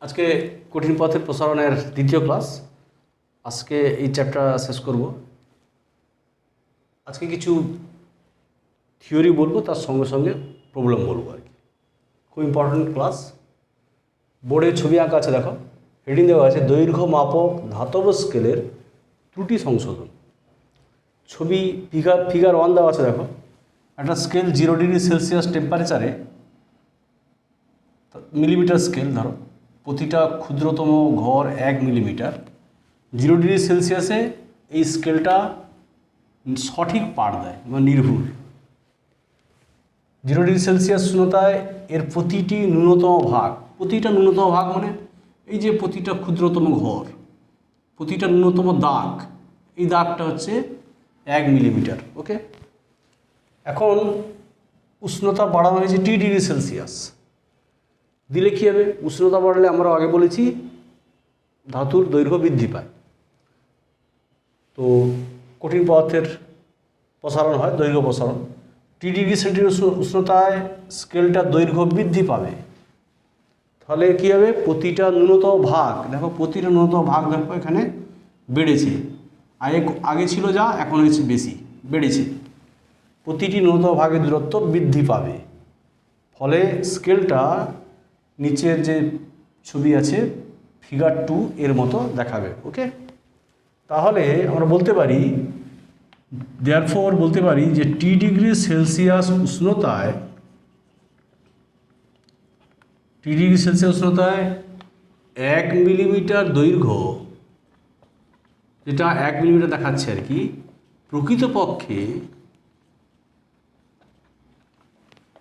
আজকে কঠিন পথের প্রসারণের দ্বিতীয় ক্লাস। আজকে এই চ্যাপ্টার শেষ করব। আজকে কিছু থিওরি বলবো, তার সঙ্গে সঙ্গে প্রবলেম বলবো আর কি। খুব ইম্পর্ট্যান্ট ক্লাস। বোর্ডে ছবি আঁকা আছে, দেখো হেডিং দেওয়া আছে দৈর্ঘ্য মাপক ধাতব স্কেলের ত্রুটি সংশোধন। ছবি ফিগার 1 দেওয়া আছে, দেখো একটা স্কেল 0 ডিগ্রি সেলসিয়াস টেম্পারেচারে মিলিমিটার স্কেল, ধরো প্রতিটা ক্ষুদ্রতম ঘর 1 মিলিমিটার। 0 ডিগ্রি সেলসিয়াসে এই স্কেলটা সঠিক পাঠ দেয় বা নির্ভুল। 0 ডিগ্রি সেলসিয়াস উষ্ণতায় এর প্রতিটা ন্যূনতম ভাগ মানে এই যে প্রতিটা ক্ষুদ্রতম ঘর, প্রতিটা ন্যূনতম দাগ, এই দাগটা হচ্ছে 1 মিলিমিটার। ওকে, এখন উষ্ণতা বাড়ানো হয়েছে T ডিগ্রি সেলসিয়াস দিলে কী হবে? উষ্ণতা বাড়লে আমরা আগে বলেছি ধাতুর দৈর্ঘ্য বৃদ্ধি পায়। তো কঠিন পদার্থের প্রসারণ হয়, দৈর্ঘ্য প্রসারণ। T ডিগ্রি সেন্টিগ্রেড উষ্ণতায় স্কেলটার দৈর্ঘ্য বৃদ্ধি পাবে। তাহলে কী হবে? প্রতিটা ন্যূনতম ভাগ, দেখো প্রতিটা ন্যূনতম ভাগ দেখো এখানে বেড়েছে। আগে ছিল যা, এখন হয়েছে বেশি, বেড়েছে। প্রতিটি ন্যূনতম ভাগের দূরত্ব বৃদ্ধি পাবে, ফলে স্কেলটা নিচের যে ছবি আছে ফিগার 2 এর মতো দেখাবে। ওকে, তাহলে আমরা বলতে পারি, দেয়ারফর বলতে পারি যে T ডিগ্রি সেলসিয়াস উষ্ণতায় 1 মিলিমিটার দৈর্ঘ্য, যেটা 1 মিলিমিটার দেখাচ্ছে আর কি, প্রকৃতপক্ষে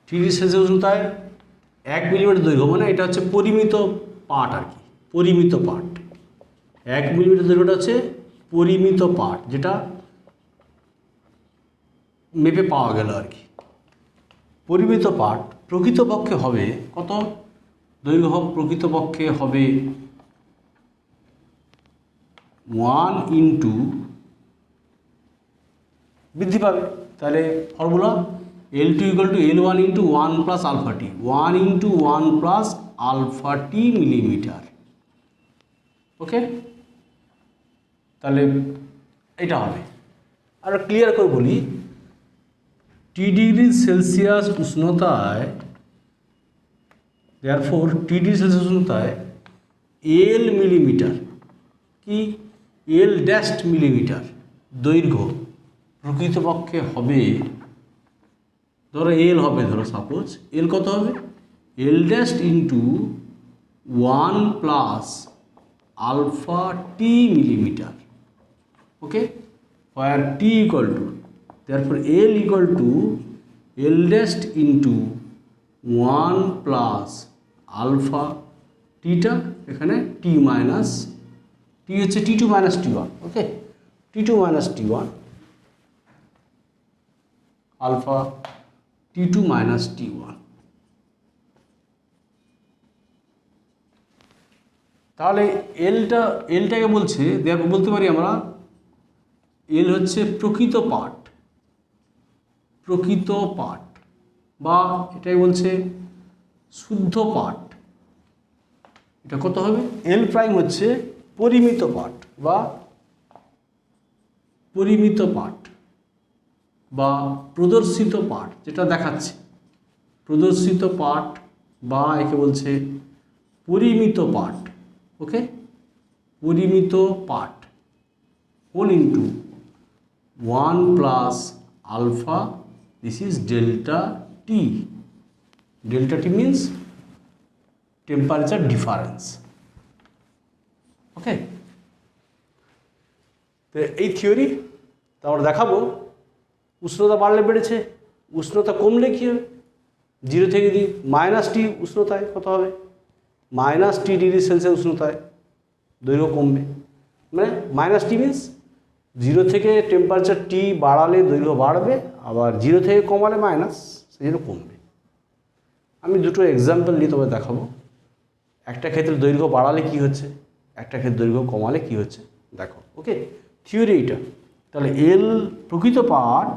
T ডিগ্রি সেলসিয়াস উষ্ণতায় 1 মিলিমিটার দৈর্ঘ্য মানে এটা হচ্ছে পরিমিত পাঠ আর কি, পরিমিত পাঠ। 1 মিলিমিটার দৈর্ঘ্যটা হচ্ছে পরিমিত পাঠ, যেটা মেপে পাওয়া গেল আর কি। পরিমিত পাঠ প্রকৃতপক্ষে হবে কত? দৈর্ঘ্য প্রকৃতপক্ষে হবে 1 ইন্টু বৃদ্ধি পাবে। তাহলে formula L2 = L1 × 1 + α_t, 1 × 1 + α_t millimetre. ওকে, তাহলে এটা হবে। আর ক্লিয়ার করে বলি, T ডিগ্রি সেলসিয়াস উষ্ণতায়, দেয়ারফর T ডিগ্রি সেলসিয়াস উষ্ণতায় L মিলিমিটার, কি L ড্যাশ মিলিমিটার দৈর্ঘ্য প্রকৃতপক্ষে হবে, ধরো L হবে, ধরো সাপোজ L কত হবে? L dash into 1 + α_t millimetre. Okay, where T = therefore L = L dash into 1 + α_t, এখানে T মাইনাস T হচ্ছে T2 - T1। Okay, T2 - T1 alpha T2 - T1। তাহলে এলটাকে বলছে, দেখো বলতে পারি আমরা এল হচ্ছে প্রকৃত পাঠ, বা এটাই বলছে শুদ্ধ পাঠ। এটা কত হবে? এল প্রাইম হচ্ছে পরিমিত পাঠ বা প্রদর্শিত পাঠ, যেটা দেখাচ্ছে প্রদর্শিত পাঠ, বা একে বলছে পরিমিত পাঠ। ওকে, পরিমিত পাঠ 1 × 1 + α, this is delta T. Delta T means temperature difference. ওকে, তো এই থিওরি তো আমরা দেখাবো। উষ্ণতা বাড়লে বেড়েছে, উষ্ণতা কমলে কী হবে? 0 থেকে যদি -T উষ্ণতায় কত হবে? -T ডিগ্রি সেলসিয়াস উষ্ণতায় দৈর্ঘ্য কমবে, মানে -T মিনস 0 থেকে টেম্পারেচার T বাড়ালে দৈর্ঘ্য বাড়বে, আবার 0 থেকে কমালে মাইনাস, সেই জন্য কমবে। আমি দুটো এক্সাম্পল নিয়ে তোমায় দেখাবো। একটা ক্ষেত্রে দৈর্ঘ্য বাড়ালে কি হচ্ছে, একটা ক্ষেত্রে দৈর্ঘ্য কমালে কি হচ্ছে, দেখো। ওকে, থিওরি এইটা। তাহলে এল প্রকৃত পাঠ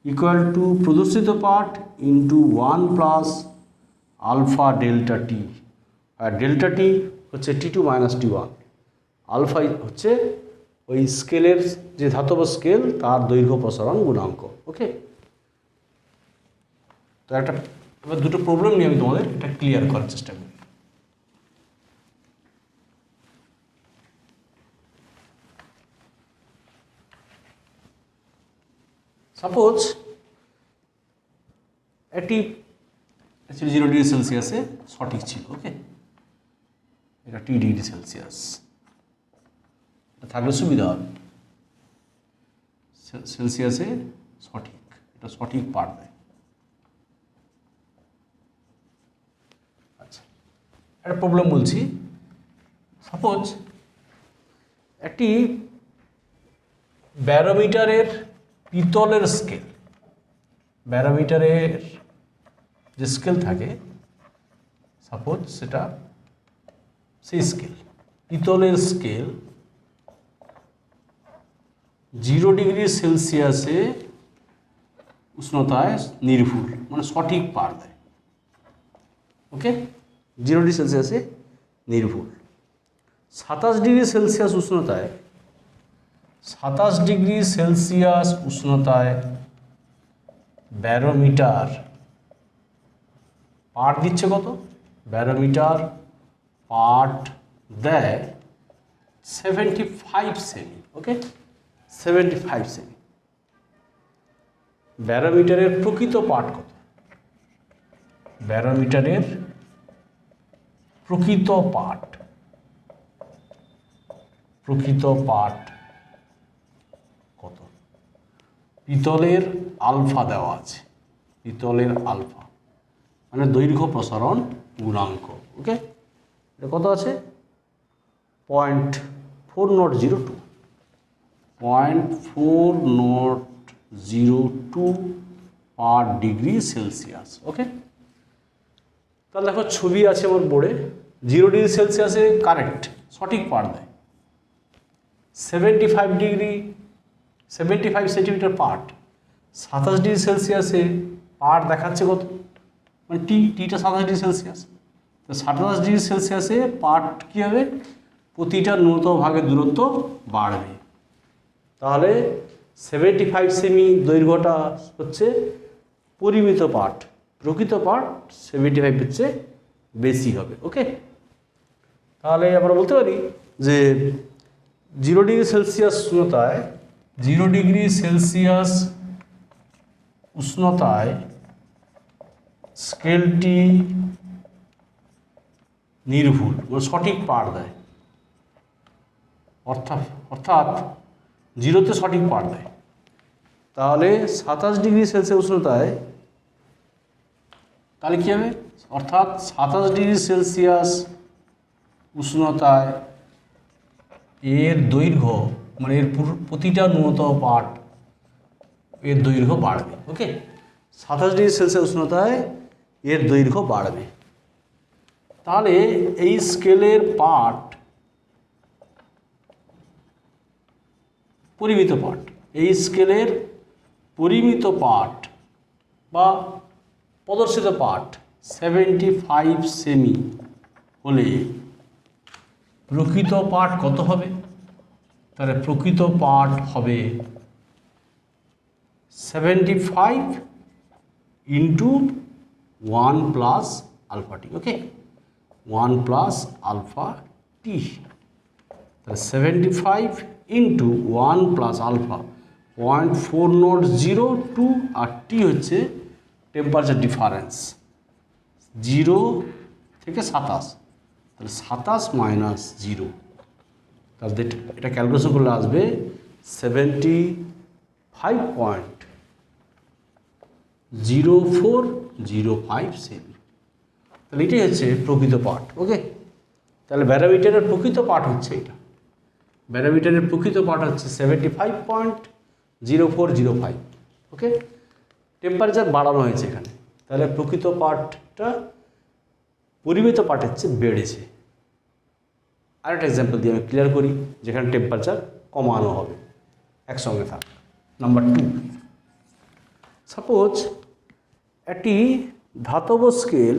ইকুয়াল টু প্রদর্শিত পাঠ ইন্টু 1 + α delta T। আর ডেল্টা টি হচ্ছে T2 মাইনাস T1। আলফা হচ্ছে ওই স্কেলের যে ধাতব স্কেল তার দৈর্ঘ্য প্রসারণ গুণাঙ্ক। ওকে, তো এবার দুটো প্রবলেম নিয়ে আমি তোমাদের এটা ক্লিয়ার করার চেষ্টা করি। সাপোজ একটি 0 ডিগ্রি সেলসিয়াসে সঠিক ছিল। ওকে, এটা T ডিগ্রি সেলসিয়াস থাকলে সুবিধা হবে। সেলসিয়াসে সঠিক, এটা সঠিক পার্ট দেয়। আচ্ছা, একটা প্রবলেম বলছি। সাপোজ একটি ব্যারোমিটারের পিতলের স্কেল, ব্যারোমিটারের যে স্কেল থাকে, সাপোজ সেটা সেই স্কেল, পিতলের স্কেল 0 ডিগ্রি সেলসিয়াসে উষ্ণতায় নির্ভুল, মানে সঠিক পার দেয়। ওকে, 0 ডিগ্রি সেলসিয়াসে নির্ভুল। 27 ডিগ্রি সেলসিয়াস উষ্ণতায়, 27 ডিগ্রি সেলসিয়াস উষ্ণতায় ব্যারোমিটার পাঠ দিচ্ছে কত? ব্যারোমিটার পাঠ দেয় 75 সেমি। ওকে, 75 সেমি। ব্যারোমিটারের প্রকৃত পাঠ কত? ব্যারোমিটারের প্রকৃত পাঠ, প্রকৃত পাঠ কত? পিতলের আলফা দেওয়া আছে, পিতলের আলফা মানে দৈর্ঘ্য প্রসারণ গুণাঙ্ক। ওকে, এটা কত আছে? 0.4002, 0.4002 পার ডিগ্রি সেলসিয়াস। ওকে, তাহলে দেখো ছবি আছে আমার বোর্ডে। 0 ডিগ্রি সেলসিয়াসে কারেক্ট সঠিক পার দেয় 75 সেন্টিমিটার পার্ট। 27 ডিগ্রি সেলসিয়াসে পার দেখাচ্ছে কত? মানে টিটা 27 ডিগ্রি সেলসিয়াস। তো 27 ডিগ্রি সেলসিয়াসে পার্ট কী হবে? প্রতিটা ন্যূনতম ভাগের দূরত্ব বাড়বে। তাহলে 75 সেমি দৈর্ঘ্যটা হচ্ছে পরিমিত পার্ট, প্রকৃত পার্ট 75 হচ্ছে বেশি হবে। ওকে, তাহলে আমরা বলতে পারি যে 0 ডিগ্রি সেলসিয়াস উষ্ণতায়, 0 ডিগ্রি সেলসিয়াস উষ্ণতায় স্কেলটি নির্ভুল, মানে সঠিক পার দেয়। অর্থাৎ 0তে সঠিক পার দেয়। তাহলে 27 ডিগ্রি সেলসিয়াস উষ্ণতায় তাহলে কী হবে? অর্থাৎ 27 ডিগ্রি সেলসিয়াস উষ্ণতায় এর দৈর্ঘ্য, মানে এর প্রতিটা ন্যূনতম পার্ট এর দৈর্ঘ্য বাড়বে। ওকে, 27 ডিগ্রি সেলসিয়াস উষ্ণতায় এর দৈর্ঘ্য বাড়বে। তাহলে এই স্কেলের পার্ট, পরিমিত পার্ট, এই স্কেলের পরিমিত পার্ট বা প্রদর্শিত পার্ট 75 সেমি হলে প্রকৃত পার্ট কত হবে? তাহলে প্রকৃত পার্ট হবে 75 ইন্টু 1 প্লাস আলফা টি। ওকে, 1 প্লাস আলফা টি। তাহলে 75 ইন্টু 1 প্লাস আলফা 0.4002, আর টি হচ্ছে টেম্পারেচার ডিফারেন্স 0 থেকে 27। তাহলে 27 মাইনাস 0, তাহলে এটা ক্যালকুলেশন করলে আসবে 75.0405 সেমি। তাহলে এটাই হচ্ছে প্রকৃত পার্ট। ওকে, তাহলে ব্যারোমিটারের প্রকৃত পার্ট হচ্ছে এটা। ব্যারোমিটারের প্রকৃত পার্ট হচ্ছে 75.0405। ওকে, টেম্পারেচার বাড়ানো হয়েছে এখানে, তাহলে প্রকৃত পার্টটা পরিমিত পার্টের চেয়ে বেড়েছে। আরেকটা এক্সাম্পল দিয়ে আমি ক্লিয়ার করি যেখানে টেম্পারেচার কমানো হবে। একসঙ্গে থাক। নাম্বার 2, সাপোজ একটি ধাতব স্কেল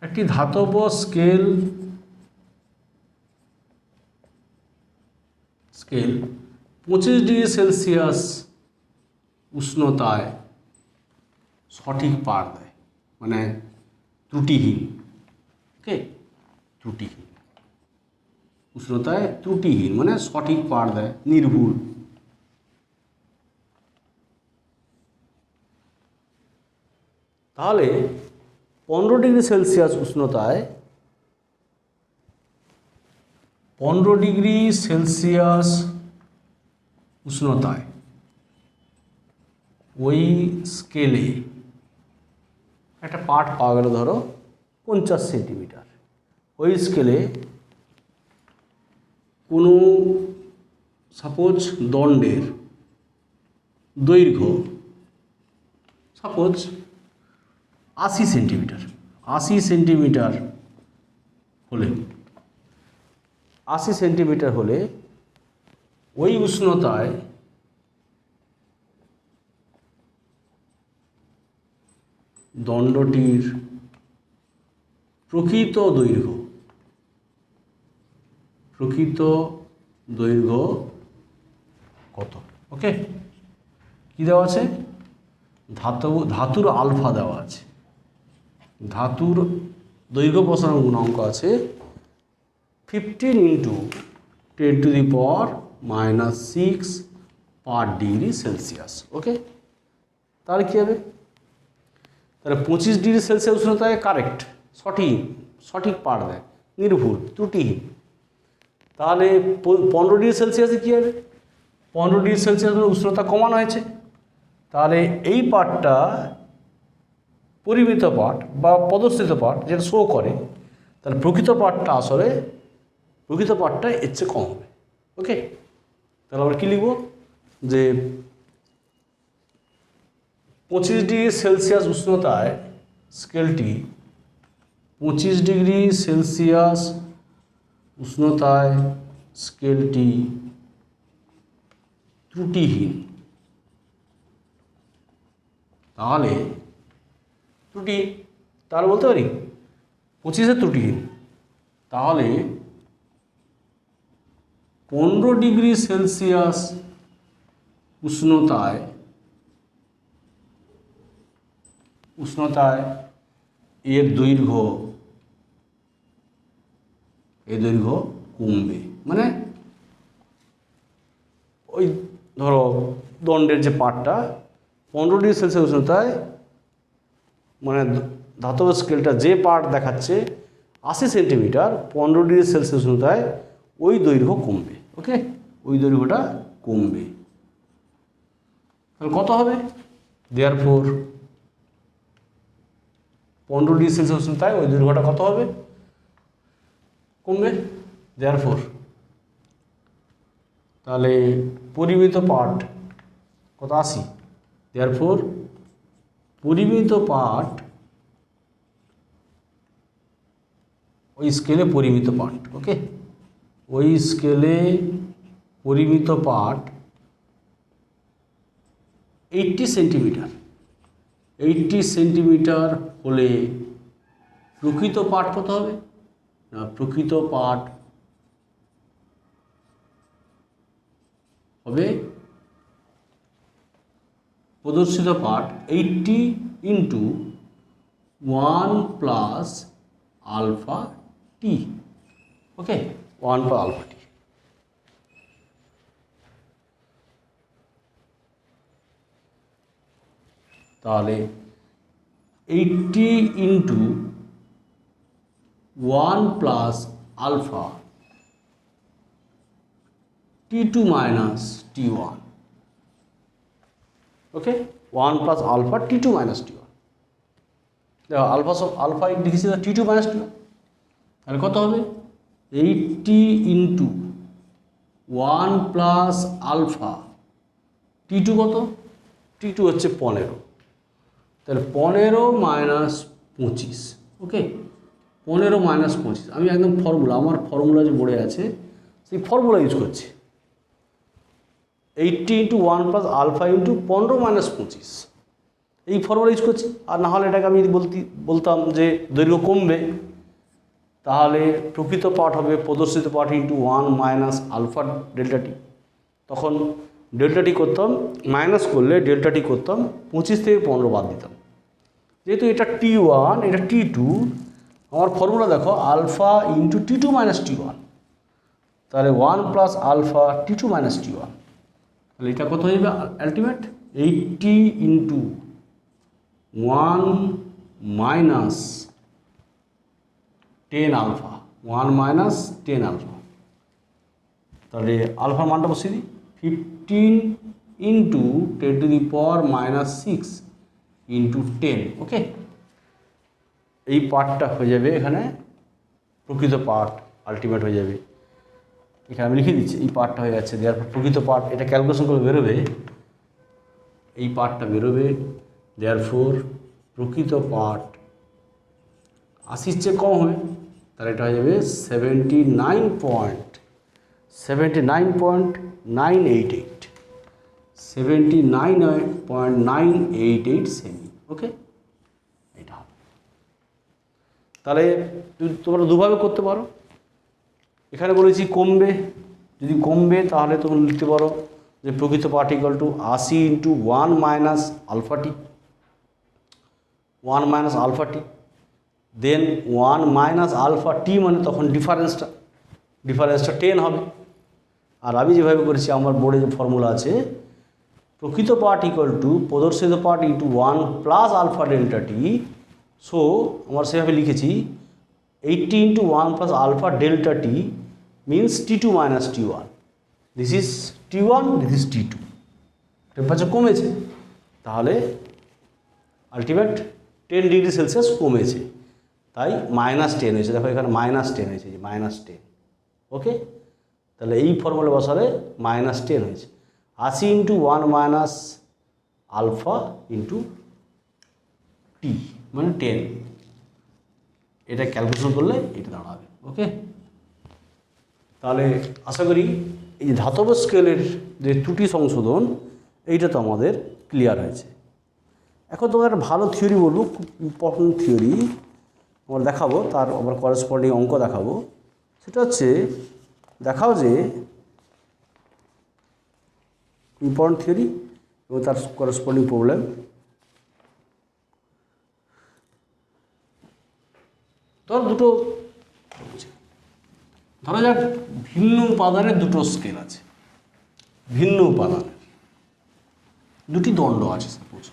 একটি ধাতব স্কেল 25°C উষ্ণতায় সঠিক পাঠ দেয়, মানে ত্রুটিহীন। ওকে, ত্রুটিহীন উষ্ণতায় ত্রুটিহীন মানে সঠিক পাঠ দেয়, নির্ভুল। তাহলে 15°C উষ্ণতায় 15°C উষ্ণতায় ওই স্কেলে একটা পাঠ পাওয়া গেল, ধরো 50 সেন্টিমিটার। ওই স্কেলে কোনো সাপোজ দণ্ডের দৈর্ঘ্য সাপোজ 80 সেন্টিমিটার। 80 সেন্টিমিটার হলে 80 সেন্টিমিটার হলে ওই উষ্ণতায় দণ্ডটির প্রকৃত দৈর্ঘ্য কত? ওকে, কি দেওয়া আছে? ধাতুর আলফা দেওয়া আছে। ধাতুর দৈর্ঘ্য প্রসারণ গুণাঙ্ক আছে 15 × 10⁻⁻6 পার ডিগ্রি সেলসিয়াস। ওকে, তাহলে কী হবে? তাহলে 25°C উষ্ণতায় কারেক্ট, সঠিক পাঠ দেয়, নির্ভুল, ত্রুটিহীন। তাহলে 15°C কী হবে? 15°C উষ্ণতা কমানো হয়েছে। তাহলে এই পাঠটা পরিমিত পাঠ বা প্রদর্শিত পাঠ যেটা শো করে, তাহলে প্রকৃত পাঠটা এর চেয়ে কম হবে। ওকে, তাহলে আমরা কী লিখব? যে 25°C উষ্ণতায় স্কেলটি 25°C উষ্ণতায় স্কেলটি ত্রুটিহীন। তাহলে বলতে পারি 25 ত্রুটিহীন। তাহলে 15°C উষ্ণতায় এর দৈর্ঘ্য কমবে। মানে ওই ধরো দণ্ডের যে পাঠটা 15°C উষ্ণতায়, মানে ধাতব স্কেলটা যে পাঠ দেখাচ্ছে 80 সেন্টিমিটার, 15°C উষ্ণতায় ওই দৈর্ঘ্য কমবে। ওকে, ওই দৈর্ঘ্যটা কমবে। তাহলে কত হবে? দেয়ারফোর 15°C উষ্ণতায় ওই দৈর্ঘ্যটা কত হবে? কমবে। দেয়ারফোর তাহলে পরিমিত পাঠ কত? 80। দেয়ারফোর পরিমিত পাঠ ওই স্কেলে পরিমিত পাঠ। ওকে, ওই স্কেলে পরিমিত পাঠ 80 সেন্টিমিটার। 80 সেন্টিমিটার হলে প্রকৃত পাঠ কত হবে? না, প্রকৃত পাঠ হবে প্রদর্শিত পাঠ 80 × 1 + α_t। ওকে, 1 + α_t। তাহলে 80 × 1 + α T2 - T1। ওকে, 1 + α T2 - T1। দেখো আলফা লিখেছি T2 - T1। তাহলে কত হবে? 80 × 1 + α T2 কত? T2 হচ্ছে 15। তাহলে 15 - 25। ওকে, 15 - 25। আমি একদম আমার ফর্মুলা যে বোর্ডে আছে সেই ফর্মুলা ইউজ করছি। 80 × 1 + α × 15 - 25। এই ফর্মুলা ইউজ করছি। আর না হলে এটাকে আমি যদি বলতাম যে দৈর্ঘ্য কমবে, তাহলে প্রকৃত পাঠ হবে প্রদর্শিত পাঠ ইন্টু 1 মাইনাস আলফা ডেল্টা টি। তখন ডেল্টা টি করতাম, মাইনাস করলে ডেল্টা টি করতাম 25 থেকে 15 বাদ দিতাম। যেহেতু এটা T1 এটা T2, আমার ফর্মুলা দেখো alpha into T2 minus T1, তাহলে 1 plus alpha T2 minus T1, তাহলে এটা কত হয়ে যাবে ultimate 80 into 1 minus 10 alpha, 1 minus 10 alpha. তাহলে আলফার মানটা বসিয়ে দিই 15 into 10 to the power minus 6 into 10। Okay, এই পার্টটা হয়ে যাবে এখানে প্রকৃত পার্ট, আলটিমেট হয়ে যাবে। এখানে আমি লিখে দিচ্ছি এই পার্টটা হয়ে যাচ্ছে, দেওয়ার পর প্রকৃত পার্ট এটা ক্যালকুলেশন করে বেরোবে, এই পার্টটা বেরোবে। দেওয়ার ফোর প্রকৃত পার্ট 80-র চেয়ে কম হবে, তাহলে এটা হয়ে যাবে 79.988 79.988 সেমি। ওকে, এটা হবে। তাহলে তোমরা দুভাবে করতে পারো। এখানে বলেছি কমবে, যদি কমবে তাহলে তোমরা লিখতে পারো যে প্রকৃত part equal to 80 into 1 minus alpha T, 1 minus alpha T, then 1 minus alpha T মানে তখন ডিফারেন্সটা 10 হবে। আর আমি যেভাবে করেছি আমার বোর্ডে যে ফর্মুলা আছে প্রকৃত পার্ট ইকুয়াল টু প্রদর্শিত part into 1 plus alpha delta T. So আমার সেভাবে লিখেছি 80 into 1 plus alpha delta T means T2 minus T1. This is T1, this is T2. Temperature কমেছে, তাহলে আলটিমেট 10 ডিগ্রি সেলসিয়াস কমেছে, তাই -10 হয়েছে। দেখো এখানে -10 হয়েছে, -10। ওকে, তাহলে এই ফর্মুলা বসালে -10 হয়েছে। 80 into 1 minus alpha into T মানে 10, এটা ক্যালকুলেশন করলে এটা দাঁড়াবে। ওকে, তাহলে আশা করি এই যে ধাতব স্কেলের যে ত্রুটি সংশোধন এইটা তো আমাদের ক্লিয়ার হয়েছে। এখন তোমাদের একটা ভালো থিওরি বলবো, খুব ইম্পর্টেন্ট থিওরি আমরা দেখাবো, তার আবার করেসপন্ডিং অঙ্ক দেখাবো। সেটা হচ্ছে দেখাও যে ইম্পর্টেন্ট থিওরি এবং তার করেসপন্ডিং প্রবলেম। ধরা যাক ভিন্ন উপাদানের দুটো স্কেল আছে, ভিন্ন উপাদানের দুটি দণ্ড আছে, সাপোজ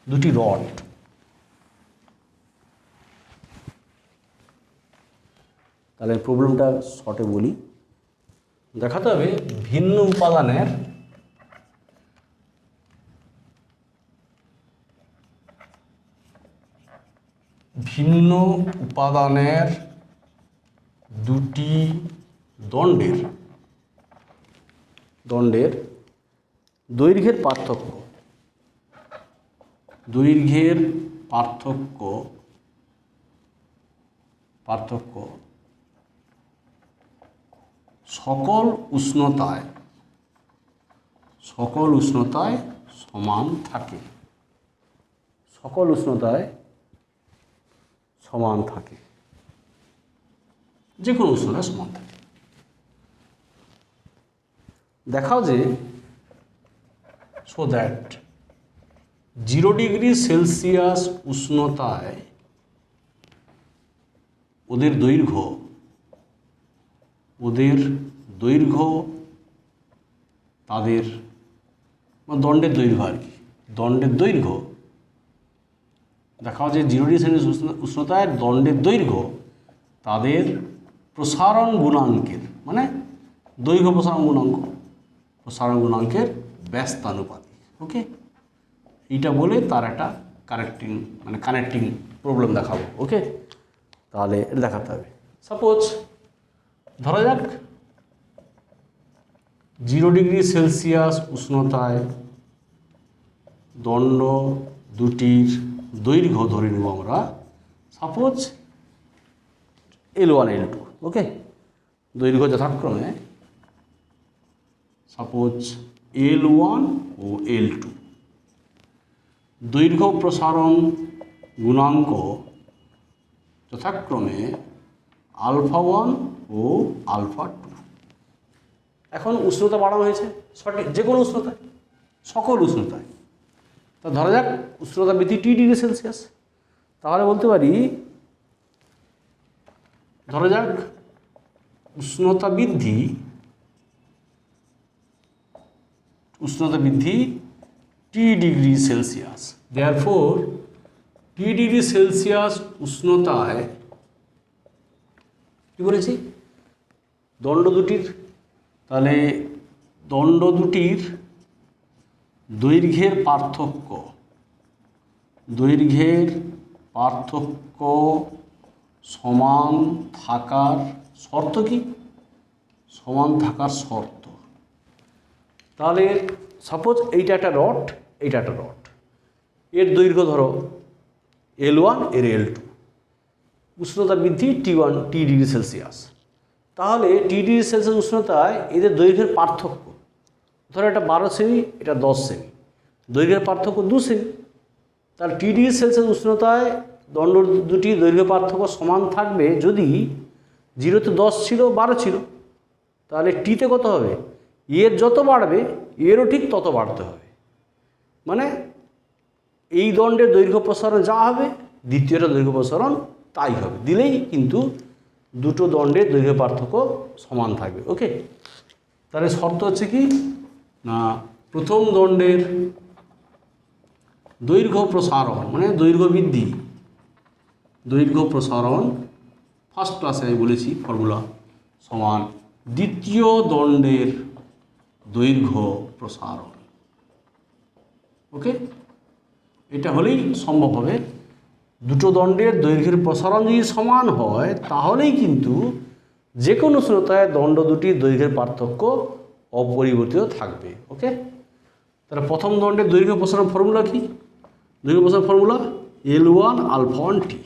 দুটি রড। তাহলে প্রবলেমটা শর্টে বলি, দেখাতে হবে ভিন্ন উপাদানের দুটি দণ্ডের দৈর্ঘ্যের পার্থক্য সকল উষ্ণতায় সমান থাকে, যে কোনো উষ্ণতায় সমান থাকে। দেখাও যে সো দ্যাট 0 ডিগ্রি সেলসিয়াস উষ্ণতায় ওদের দৈর্ঘ্য তাদের দণ্ডের দৈর্ঘ্য আর কি, দণ্ডের দৈর্ঘ্য দেখাও যে 0 ডিগ্রি সেলসিয়াস উষ্ণতায় দণ্ডের দৈর্ঘ্য তাদের প্রসারণ গুণাঙ্কের মানে দৈর্ঘ্য প্রসারণ গুণাঙ্কের ব্যস্তানুপাতিক। ওকে, এইটা বলে তার একটা কানেক্টিং প্রবলেম দেখাবো। ওকে, তাহলে এটা দেখাতে হবে। সাপোজ ধরা যাক 0 ডিগ্রি সেলসিয়াস উষ্ণতায় দণ্ড দুটির দৈর্ঘ্য ধরে নেব আমরা, সাপোজ L1 L2। ওকে, দৈর্ঘ্য যথাক্রমে সাপোজ L1 ও L2। দৈর্ঘ্য প্রসারণ গুণাঙ্ক যথাক্রমে আলফা 1 ও আলফা 2। এখন উষ্ণতা বাড়ানো হয়েছে সঠিক যে কোনো উষ্ণতায়, সকল উষ্ণতায়। তা ধরা যাক উষ্ণতা বৃদ্ধি টি ডিগ্রি সেলসিয়াস, তাহলে বলতে পারি ধরা যাক উষ্ণতা বৃদ্ধি T degree Celsius. Therefore T degree Celsius উষ্ণতায় কী বলেছি দণ্ড দুটির, তাহলে দণ্ড দুটির দৈর্ঘ্যের পার্থক্য সমান থাকার শর্ত কি? সমান থাকার শর্ত। তাহলে সাপোজ এইটা একটা রড, এইটা একটা রড, এর দৈর্ঘ্য ধরো L1 এর L2, উষ্ণতা বৃদ্ধি T1 টি ডিগ্রি সেলসিয়াস। তাহলে টি ডিগ্রি সেলসিয়াস উষ্ণতায় এদের দৈর্ঘ্যের পার্থক্য, ধরো এটা 12 সেমি, এটা 10 সেমি, দৈর্ঘ্যের পার্থক্য 2 সেমি। তাহলে টি ডিগ্রি সেলসিয়াস উষ্ণতায় দণ্ড দুটি দৈর্ঘ্য পার্থক্য সমান থাকবে যদি 0-তে 10 ছিল, 12 ছিল, তাহলে টিতে কত হবে? এর যত বাড়বে এরও ঠিক তত বাড়তে হবে। মানে এই দণ্ডের দৈর্ঘ্য প্রসারণ যা হবে দ্বিতীয়টা দৈর্ঘ্য প্রসারণ তাই হবে, দিলেই কিন্তু দুটো দণ্ডের দৈর্ঘ্য পার্থক্য সমান থাকবে। ওকে, তাহলে শর্ত হচ্ছে কি না, প্রথম দণ্ডের দৈর্ঘ্য প্রসারণ মানে দৈর্ঘ্য প্রসারণ ফার্স্ট ক্লাসে আমি বলেছি ফর্মুলা সমান দ্বিতীয় দণ্ডের দৈর্ঘ্য প্রসারণ। ওকে, এটা হলেই সম্ভব হবে। দুটো দণ্ডের দৈর্ঘ্যের প্রসারণ যদি সমান হয় তাহলেই কিন্তু যে কোনো উষ্ণতায় দণ্ড দুটির দৈর্ঘ্যের পার্থক্য অপরিবর্তিত থাকবে। ওকে, তাহলে প্রথম দণ্ডের দৈর্ঘ্য প্রসারণ ফর্মুলা কি? দৈর্ঘ্য প্রসারণ ফর্মুলা L1 আলফা 1 টি।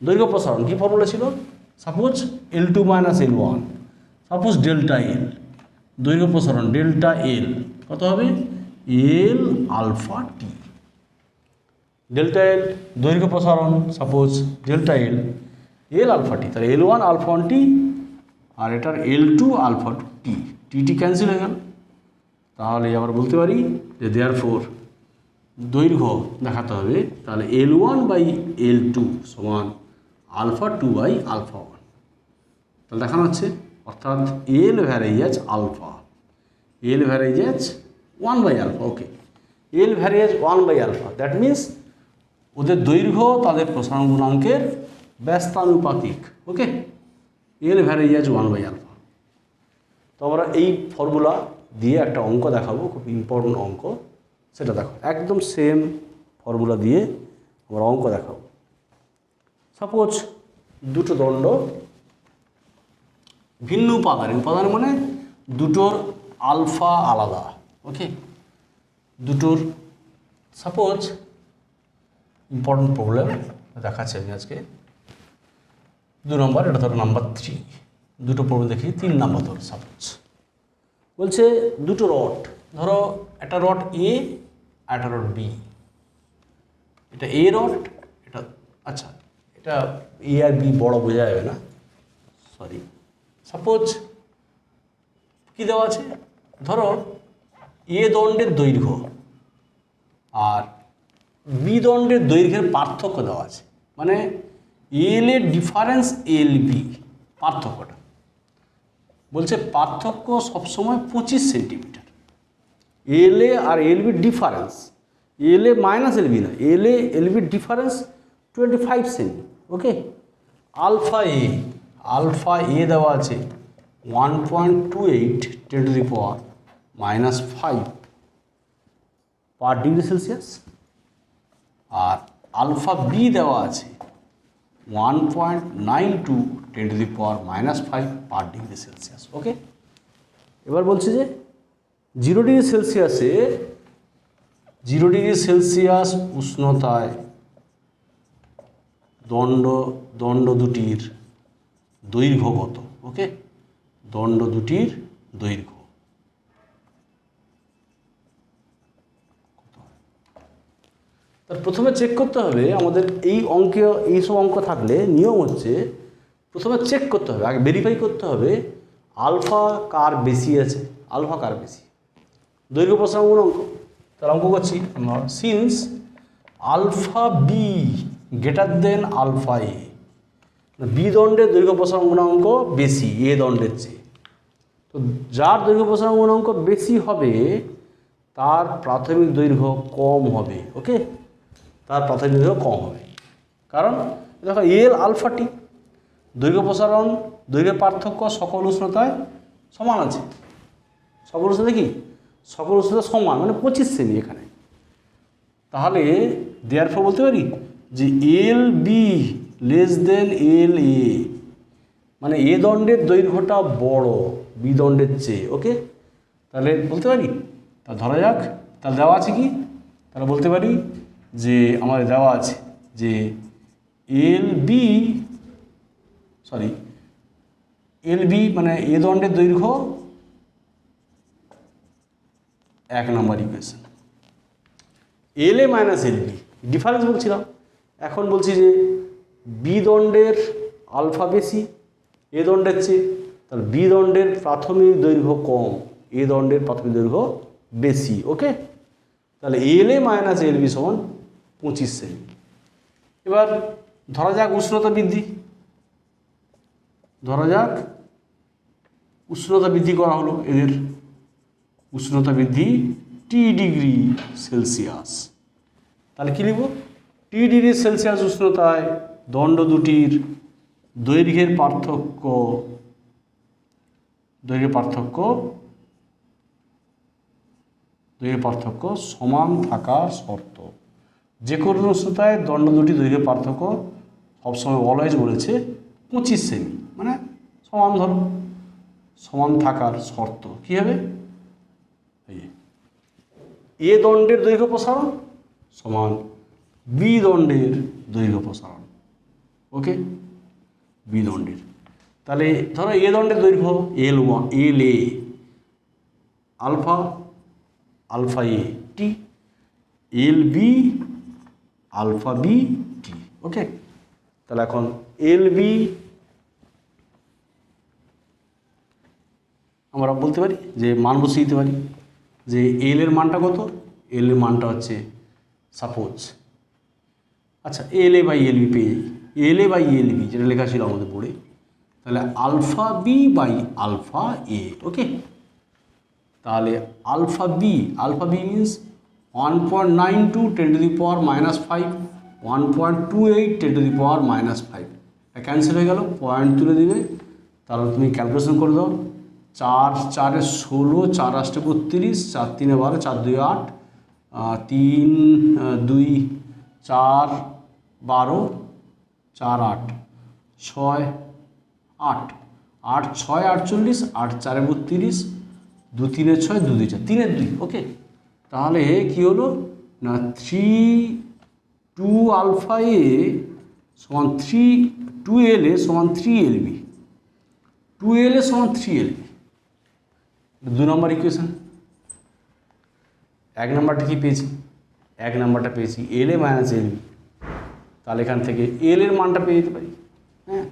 দৈর্ঘ্য প্রসারণ কী ফর্মুলা ছিল? Suppose L2 minus L1, suppose delta L, দৈর্ঘ্য প্রসারণ ডেল্টা এল কত হবে? L alpha T. Delta L দৈর্ঘ্য প্রসারণ suppose delta L alpha T, তাহলে L1 আলফা 1 টি আর এটার L2 আলফা 2 টি, টি ক্যান্সেল হয়ে গেল। তাহলে আবার বলতে পারি যে দেয়ারফোর দৈর্ঘ্য দেখাতে হবে, তাহলে L1 বাই L2 সমান আলফা 2 বাই আলফা 1, তাহলে দেখানো হচ্ছে। অর্থাৎ L varies alpha, L varies 1 by alpha. Okay, L varies 1 by alpha, that means ওদের দৈর্ঘ্য তাদের প্রসারণ গুণাঙ্কের ব্যস্তানুপাতিক। Okay, L varies 1 by alpha. তো আমরা এই ফর্মুলা দিয়ে একটা অঙ্ক দেখাবো, খুব ইম্পর্টেন্ট অঙ্ক, সেটা দেখো। একদম সেম ফর্মুলা দিয়ে আমরা অঙ্ক দেখাবো। সাপোজ দুটো দণ্ড ভিন্ন উপাদান মানে দুটোর আলফা আলাদা। ওকে, দুটোর সাপোজ ইম্পর্টেন্ট প্রবলেম দেখাচ্ছি আমি আজকে 2 নম্বর, এটা ধরো নাম্বার 3, দুটো প্রবলেম দেখি 3 নম্বর ধরো। সাপোজ বলছে দুটো রড, ধরো একটা রড এ আর একটা রড বি, এটা এ রড, এটা আচ্ছা এটা এ আর বি বড় বোঝা যাবে না, সরি। সাপোজ কী দেওয়া আছে, ধরো এ দণ্ডের দৈর্ঘ্য আর বি দণ্ডের দৈর্ঘ্যের পার্থক্য দেওয়া আছে, মানে এল এর ডিফারেন্স এল বি পার্থক্যটা বলছে পার্থক্য সবসময় 25 সেন্টিমিটার। এল এ আর এল বির ডিফারেন্স, এল এ মাইনাস এল বি না, এল এ এল বির ডিফারেন্স 25 সেন্টি। ওকে, আলফা এ দেওয়া আছে 1.28 × 10⁻⁵ পার ডিগ্রি সেলসিয়াস, আর আলফা বি দেওয়া আছে 1.92 × 10⁻⁵ পার ডিগ্রি সেলসিয়াস। ওকে, এবার বলছে যে 0 ডিগ্রি সেলসিয়াস উষ্ণতায় দণ্ড দুটির দৈর্ঘ্য কত? ওকে, দণ্ড দুটির দৈর্ঘ্য তার প্রথমে চেক করতে হবে আমাদের এইসব অঙ্ক থাকলে নিয়ম হচ্ছে প্রথমে চেক করতে হবে, আগে ভেরিফাই করতে হবে আলফা কার বেশি আছে, আলফা কার বেশি। দৈর্ঘ্য প্রসারণ অঙ্ক, তার অঙ্ক করছি আমরা, since alpha B greater than alpha A, B দণ্ডের দৈর্ঘ্য প্রসারণ গুণাঙ্ক বেশি এ দণ্ডের চেয়ে। তো যার দৈর্ঘ্য প্রসারণ গুণাঙ্ক বেশি হবে তার প্রাথমিক দৈর্ঘ্য কম হবে। ওকে, তার প্রাথমিক দৈর্ঘ্য কম হবে, কারণ দেখো এল আলফা টি দৈর্ঘ্য প্রসারণ দৈর্ঘ্যের পার্থক্য সকল উষ্ণতায় সমান আছে। সকল উষ্ণতা কি? সকল উষ্ণতা সমান, মানে 25 সেমি এখানে। তাহলে দেয়ারফর বলতে পারি যে এল বি লেস দেন এল এ, মানে এ দণ্ডের দৈর্ঘ্যটা বড় বি দণ্ডের চেয়ে। ওকে, তাহলে বলতে পারি, তা ধরা যাক, তাহলে দেওয়া আছে কি, তাহলে বলতে পারি যে আমাদের দেওয়া আছে যে এল বি মানে এ দণ্ডের দৈর্ঘ্য 1 নম্বর ইকুয়েশন, এল এ মাইনাস এল বি ডিফারেন্স বলছিলাম। এখন বলছি যে বি দণ্ডের আলফা বেশি এ দণ্ডের চেয়ে, তাহলে বি দণ্ডের প্রাথমিক দৈর্ঘ্য কম এ দণ্ডের প্রাথমিক দৈর্ঘ্য বেশি। ওকে, তাহলে এল এ মাইনাস এল বি সমান 25 সেমি। এবার ধরা যাক উষ্ণতা বৃদ্ধি, ধরা যাক উষ্ণতা বৃদ্ধি করা হলো, এদের উষ্ণতা বৃদ্ধি টি ডিগ্রি সেলসিয়াস। তাহলে কী লিখব? টি ডিগ্রি সেলসিয়াস উষ্ণতায় দণ্ড দুটির দৈর্ঘ্যের পার্থক্য সমান থাকার শর্ত। যে কোনো উষ্ণতায় দণ্ড দুটি দৈর্ঘ্যের পার্থক্য সবসময় অলওয়েজ বলেছে 25 সেমি, মানে সমান ধরো, সমান থাকার শর্ত কী হবে? এ দণ্ডের দৈর্ঘ্য প্রসারণ সমান বি দণ্ডের দৈর্ঘ্য প্রসারণ। ওকে, বি দণ্ডের, তাহলে ধরো এ দণ্ডের দৈর্ঘ্য L A alpha A T, L B alpha B T. Okay, তাহলে এখন এল বি আমরা বলতে পারি যে মান বসিয়ে দিতে পারি যে এল এর মানটা কত, এল এর মানটা হচ্ছে সাপোজ, আচ্ছা এল এ বাই এল বি পেয়ে যাই, এল এ বাই এল বি যেটা লেখা ছিল আমাদের পড়ে, তাহলে alpha B by alpha A. Okay, তাহলে alpha B means 1.92 10 to the power -5, 1.28 10 to the power -5, এটা ক্যান্সেল হয়ে গেল, পয়েন্ট তুলে দিবে। তাহলে তুমি ক্যালকুলেশন করে দাও, 4 4 16, 4 8 32, 4 3 12, 4 2 8, 3 2 4 12, 4 8 6 8, 8 6 48, 8 4 32, 2 3 6, 2 2 4, 3 2। ওকে, তাহলে কি হলো না 2 আলফা এ সমান 2 এল এ সমান 3 এল বি, 2 এল এ সমান 3 এল বি, 2 নম্বর ইকুয়েশন। 1 নম্বরটা কি পেয়েছি? 1 নম্বরটা পেয়েছি এল এ মাইনাস এল বি, তাহলে এখান থেকে এল এর মানটা পেয়ে যেতে পারি। হ্যাঁ,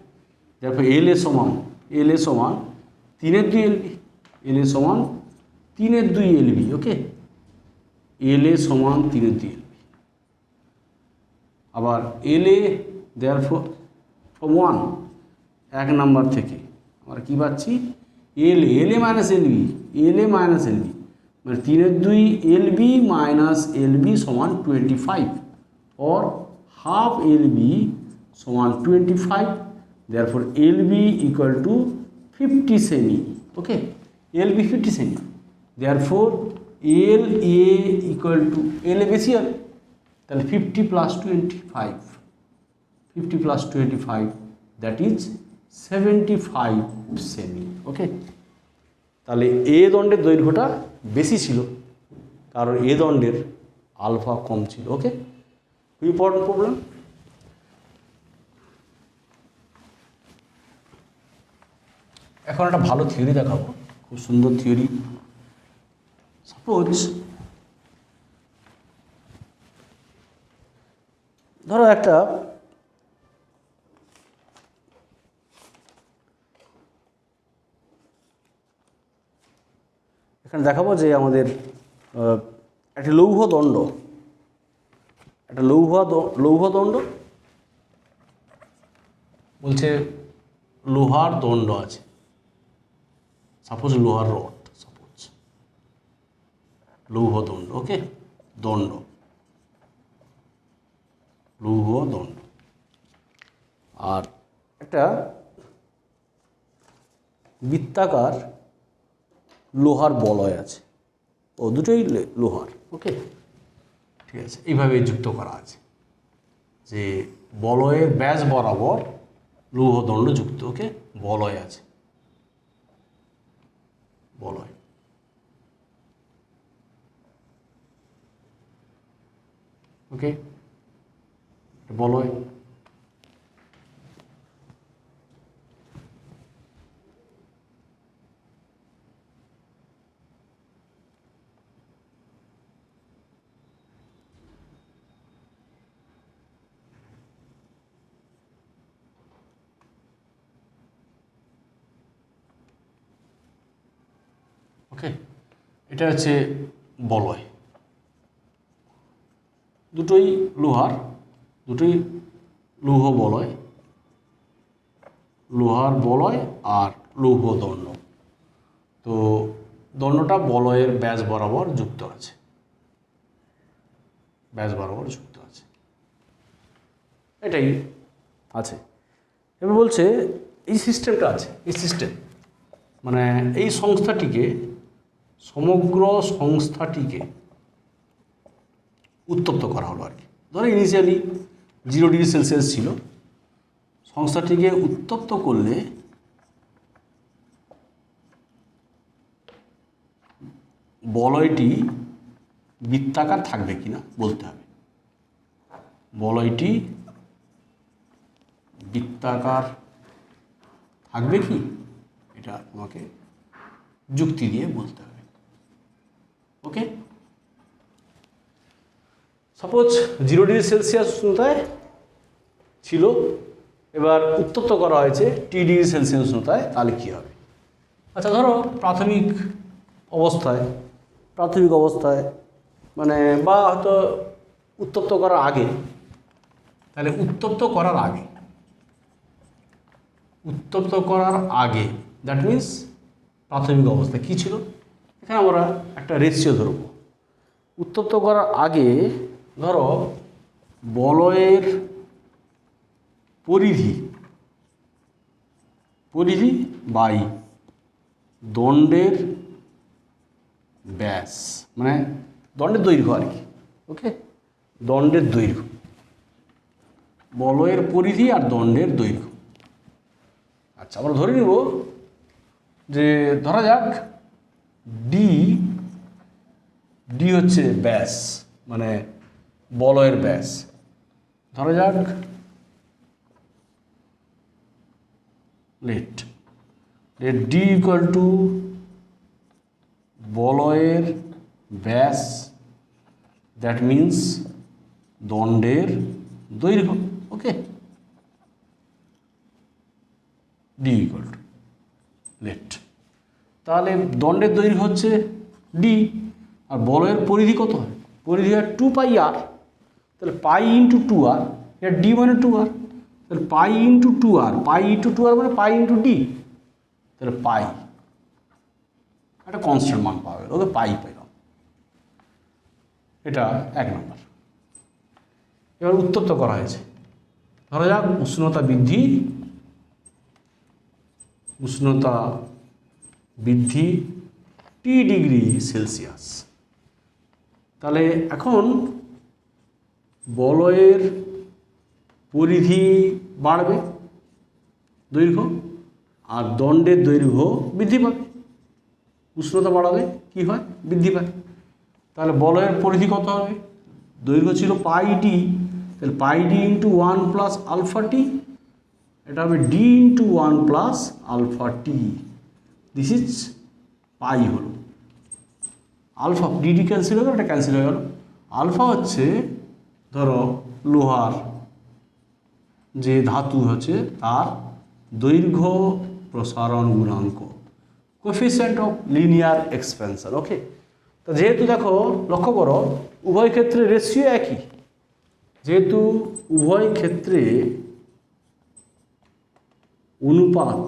দেখো এল এ সমান 3 2 এল বি, এল এ সমান 3 2 এল বি। ওকে, এল এ সমান 3 2 এল বি। আবার এল এ দেয়ার ফ্রম 1 1 নাম্বার থেকে আমরা কী পাচ্ছি, এল এ মাইনাস এল বি, মানে 3 2 L B minus L B সমান 25, और हाफ एल बी समान 25, therefore L B equal to 50 सेमी। ओके, एल बी 50 सेमी, therefore L A equal to L A बेसी है, তাহলে 50 + 25, 50 + 25 দ্যাট ইজ 75 সেমি। ওকে, তাহলে এ দণ্ডের দৈর্ঘ্যটা বেশি ছিল কারণ এ দণ্ডের আলফা কম ছিল। ওকে, ইম্পর্টেন্ট প্রবলেম। এখন একটা ভালো থিওরি দেখাবো, খুব সুন্দর থিওরি। সাপোজ ধরো একটা এখানে দেখাবো যে আমাদের একটা লৌহদণ্ড, একটা লৌহদণ্ড বলছে লোহার দণ্ড আছে, সাপোজ লোহার রড, সাপোজ লৌহদণ্ড, ওকে, দণ্ড, লৌহদণ্ড। আর একটা বৃত্তাকার লোহার বলয় আছে, ও দুটোই লোহার, ওকে, ঠিক আছে। এইভাবে যুক্ত করা আছে যে বলয়ের ব্যাস বরাবর লৌহদণ্ড যুক্ত, ওকে, বলয় আছে, বলয়, ওকে, বলয়। ওকে, এটা হচ্ছে বলয়, দুটোই লোহার, দুটোই লৌহ বলয়, লোহার বলয় আর লৌহ দণ্ড। তো দণ্ডটা বলয়ের ব্যাস বরাবর যুক্ত আছে, ব্যাস বরাবর যুক্ত আছে, এটাই আছে। এবার বলছে এই সিস্টেমটা আছে, এই সিস্টেম মানে এই সংস্থাটিকে, সমগ্র সংস্থাটিকে উত্তপ্ত করা হলো আর কি। ধরো ইনিশিয়ালি 0 ডিগ্রি সেলসিয়াস ছিল, সংস্থাটিকে উত্তপ্ত করলে বলয়টি বৃত্তাকার থাকবে কিনা বলতে হবে। বলয়টি বৃত্তাকার থাকবে কি, এটা তোমাকে যুক্তি দিয়ে বলতে হবে, ওকে। সাপোজ 0 ডিগ্রি সেলসিয়াস উষ্ণতায় ছিল, এবার উত্তপ্ত করা হয়েছে T ডিগ্রি সেলসিয়াস উষ্ণতায়, তাহলে কী হবে? আচ্ছা, ধরো প্রাথমিক অবস্থায় মানে বা হয়তো উত্তপ্ত করার আগে, তাহলে উত্তপ্ত করার আগে দ্যাট মিন্স প্রাথমিক অবস্থা কী ছিল, এখানে আমরা একটা রেশিও ধরব। উত্তপ্ত করার আগে ধরো বলয়ের পরিধি বাই দণ্ডের ব্যাস, মানে দণ্ডের দৈর্ঘ্য আর কি, ওকে, দণ্ডের দৈর্ঘ্য, বলয়ের পরিধি আর দণ্ডের দৈর্ঘ্য। আচ্ছা, আমরা ধরে নেব যে ধরা যাক ডি হচ্ছে ব্যাস, মানে বলয়ের ব্যাস। ধরা যাক লেট ডি ইকুয়াল টু বলয়ের ব্যাস, দ্যাট মিন্স দণ্ডের দৈর্ঘ্য, ওকে, ডি ইকুয়াল টু লেট। তাহলে দণ্ডের দৈর্ঘ্য হচ্ছে ডি, আর বলয়ের পরিধি কত হয়? পরিধি হয় 2πr, তাহলে পাই ইন্টু 2r, এটা ডি মানে 2r, তাহলে পাই ইন্টু 2r, মানে পাই ইন্টু ডি, তাহলে পাই একটা কনস্ট্যান্ট মান পাওয়া গেল, ওকে, পাই পেলাম। এটা 1 নম্বর। এবার উত্তপ্ত করা হয়েছে, ধরা যাক উষ্ণতা বৃদ্ধি T ডিগ্রি সেলসিয়াস। তাহলে এখন বলয়ের পরিধি বাড়বে, দৈর্ঘ্য, আর দণ্ডের দৈর্ঘ্য বৃদ্ধি পাবে। উষ্ণতা বাড়ালে কি হয়? বৃদ্ধি পায়। তাহলে বলয়ের পরিধি কত হবে? দৈর্ঘ্য ছিল পাই ডি, তাহলে pi D into 1 plus alpha T, এটা হবে D into 1 plus alpha T. This is pi হলো আলফা, ডি ক্যান্সেল হয়ে গেল, এটা ক্যান্সেল হয়ে গেল। আলফা হচ্ছে ধরো লোহার যে ধাতু হচ্ছে তার দৈর্ঘ্য প্রসারণ গুণাঙ্ক, কোএফিসিয়েন্ট অফ লিনিয়ার এক্সপেনশন। ওকে, তো যেহেতু দেখো লক্ষ্য করো উভয় ক্ষেত্রে রেশিও একই, যেহেতু উভয় ক্ষেত্রে অনুপাত,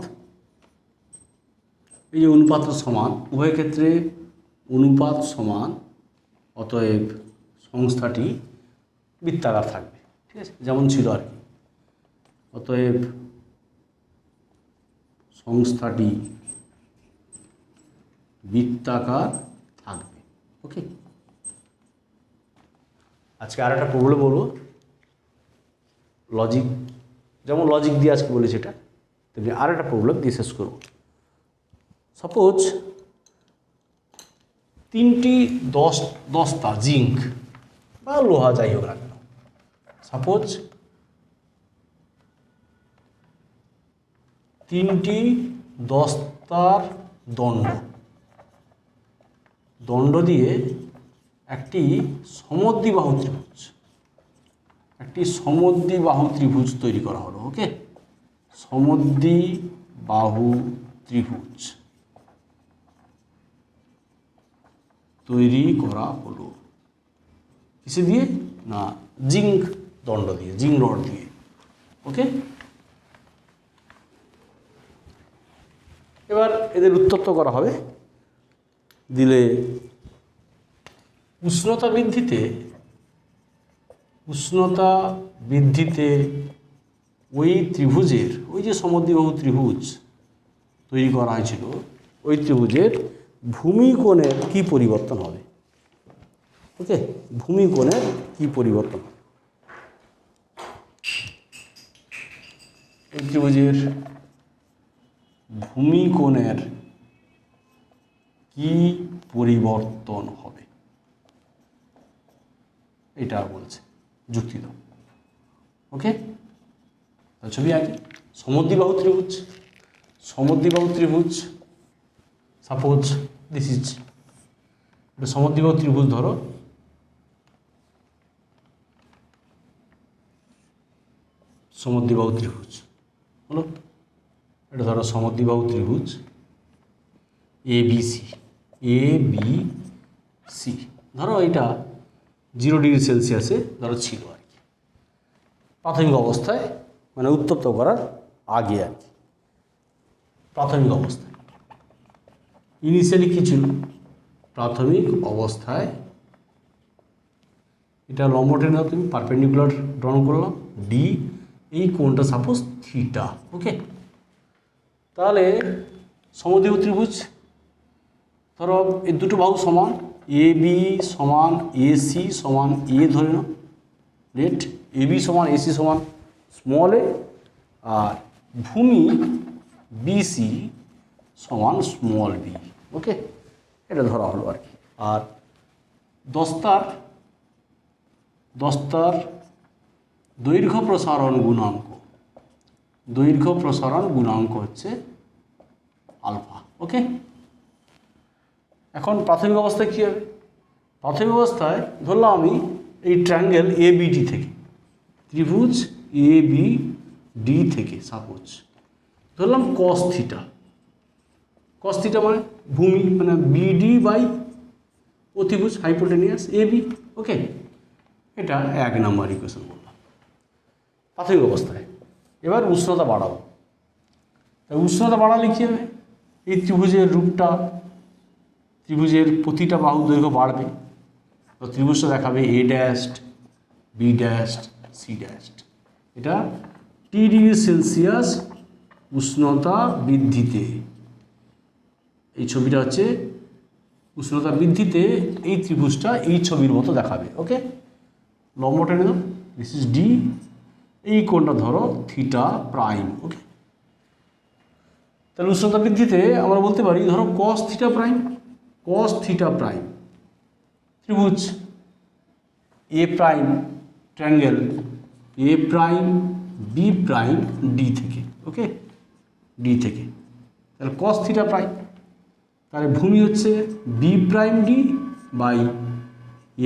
এই যে অনুপাতটা সমান, উভয় ক্ষেত্রে অনুপাত সমান, অতএব সংস্থাটি বৃত্তাকার থাকবে। ঠিক আছে, যেমন ছিল আর কি। অতএব সংস্থাটি বৃত্তাকার থাকবে। ওকে, আজকে আর একটা প্রবলেম বলবো, লজিক, যেমন লজিক দিয়ে আজকে বলেছি এটা, তেমনি আর একটা প্রবলেম দিয়ে শেষ করবো। সাপোজ 3টি দস্তা জিঙ্ক বা লোহা যাই হোক না কেন, সাপোজ 3টি দস্তার দণ্ড দিয়ে একটি সমদ্বিবাহু ত্রিভুজ তৈরি করা হলো। ওকে, সমদ্বিবাহু ত্রিভুজ তৈরি করা হলো কিসে দিয়ে না, জিঙ্ক দণ্ড দিয়ে, জিঙ্ক রড দিয়ে। ওকে, এবার এদের উত্তপ্ত করা হবে, দিলে উষ্ণতা বৃদ্ধিতে ওই ত্রিভুজের, ওই যে সমদ্বিবাহু ত্রিভুজ তৈরি করা হয়েছিল, ওই ত্রিভুজের ভূমিকোণের কি পরিবর্তন হবে। ওকে, ভূমিকোণের কি পরিবর্তন হবে, এই ত্রিভুজের ভূমিকোণের কি পরিবর্তন হবে, এটা বলছে যুক্তি দাও। ওকে, ছবি আঁকি, সমদ্বিবাহু ত্রিভুজ, সাপোজ দিস ইজ এটা সমদ্বিবাহু ত্রিভুজ, ধরো সমদ্বিবাহু ত্রিভুজ হলো, এটা ধরো সমদ্বিবাহু ত্রিভুজ ABC, ধরো এটা 0 ডিগ্রি সেলসিয়াসে ধরো ছিল আর কি, প্রাথমিক অবস্থায়, মানে উত্তপ্ত করার আগে আর কি, প্রাথমিক অবস্থায় ইনিশিয়ালি কী ছিল, প্রাথমিক অবস্থায় এটা লম্ব টেনে দাও তুমি, পারপেন্ডিকুলার ড্রন করলাম ডি, এই কোণটা সাপোজ থিটা। ওকে, তাহলে সমদ্বিবাহু ত্রিভুজ, ধরো এই দুটো বাহু সমান, AB সমান AC সমান A ধরে নাও, রেট AB সমান AC সমান স্মল এ, আর ভূমি BC সমান স্মল বি। ওকে, এটা ধরা হলো আর কি। আর দস্তার দৈর্ঘ্য প্রসারণ গুণাঙ্ক হচ্ছে আলফা। ওকে, এখন প্রাথমিক অবস্থায় কী হবে, প্রাথমিক অবস্থায় ধরলাম আমি এই ট্রায়াঙ্গেল ABD থেকে, ত্রিভুজ ABD থেকে সাপোজ ধরলাম cos থিটা মানে ভূমি, মানে BD বাই অতিভুজ হাইপোটেনিয়াস AB। ওকে, এটা 1 নম্বর ইকুয়েশন বললাম প্রাথমিক অবস্থায়। এবার উষ্ণতা বাড়াবো, তাই উষ্ণতা বাড়ালে কী হবে, এই ত্রিভুজের রূপটা, ত্রিভুজের প্রতিটা বাহু দৈর্ঘ্য বাড়বে, তো ত্রিভুজটা দেখাবে A dashed B dashed C dashed. এটা T ডিগ্রি সেলসিয়াস উষ্ণতা বৃদ্ধিতে, এই ছবিটা হচ্ছে উষ্ণতা বৃদ্ধিতে এই ত্রিভুজটা এই ছবির মতো দেখাবে। ওকে, লম্ব টেনে দাও, দিস ইজ ডি, এই কোণটা ধরো থিটা প্রাইম। ওকে, তাহলে উষ্ণতা বৃদ্ধিতে আমরা বলতে পারি ধরো cos থিটা প্রাইম ত্রিভুজ A prime triangle A prime B prime D থেকে। ওকে, D থেকে, তাহলে cos থিটা প্রাইম, তাহলে ভূমি হচ্ছে B prime D by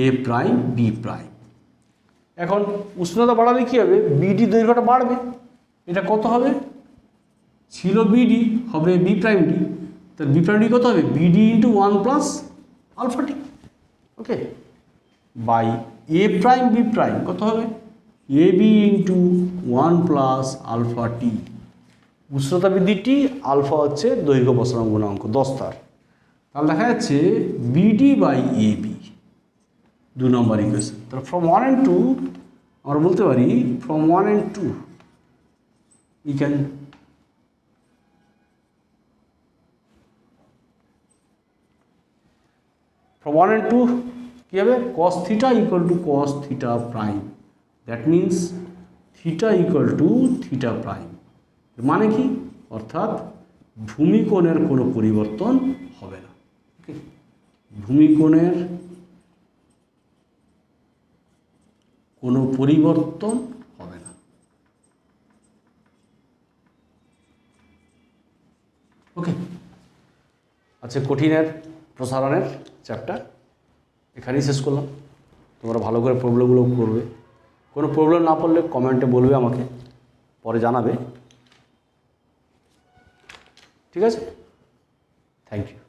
A prime B prime. এখন উষ্ণতা বাড়ালে কী হবে, বিডি দৈর্ঘ্যটা বাড়বে। এটা কত হবে, ছিল বিডি, হবে বি প্রাইম ডি, তার বি প্রাইম ডি কত হবে, BD into 1 plus alpha T, okay, by A prime B prime কত হবে, A B into 1 plus alpha T. উষ্ণতা বৃদ্ধি টি, আলফা হচ্ছে দৈর্ঘ্য প্রসারণ গুণাঙ্ক 10 তার। তাহলে দেখা যাচ্ছে BD by A B, 2 number equation. তাহলে ফ্রম 1 and 2 আমরা বলতে পারি, from 1 and 2 you can from 1 and 2 কি হবে, cos theta equal to cos theta prime, that means theta equal to theta prime। মানে কি, অর্থাৎ ভূমিকোণের কোনো পরিবর্তন হবে না, ওকে, ভূমিকোণের কোনো পরিবর্তন হবে না, ওকে। আচ্ছা, কঠিনের প্রসারণের চ্যাপ্টার এখানেই শেষ করলাম। তোমরা ভালো করে প্রবলেমগুলো করবে, কোনো প্রবলেম না পড়লে কমেন্টে বলবে, আমাকে পরে জানাবে, ঠিক আছে? Thank you.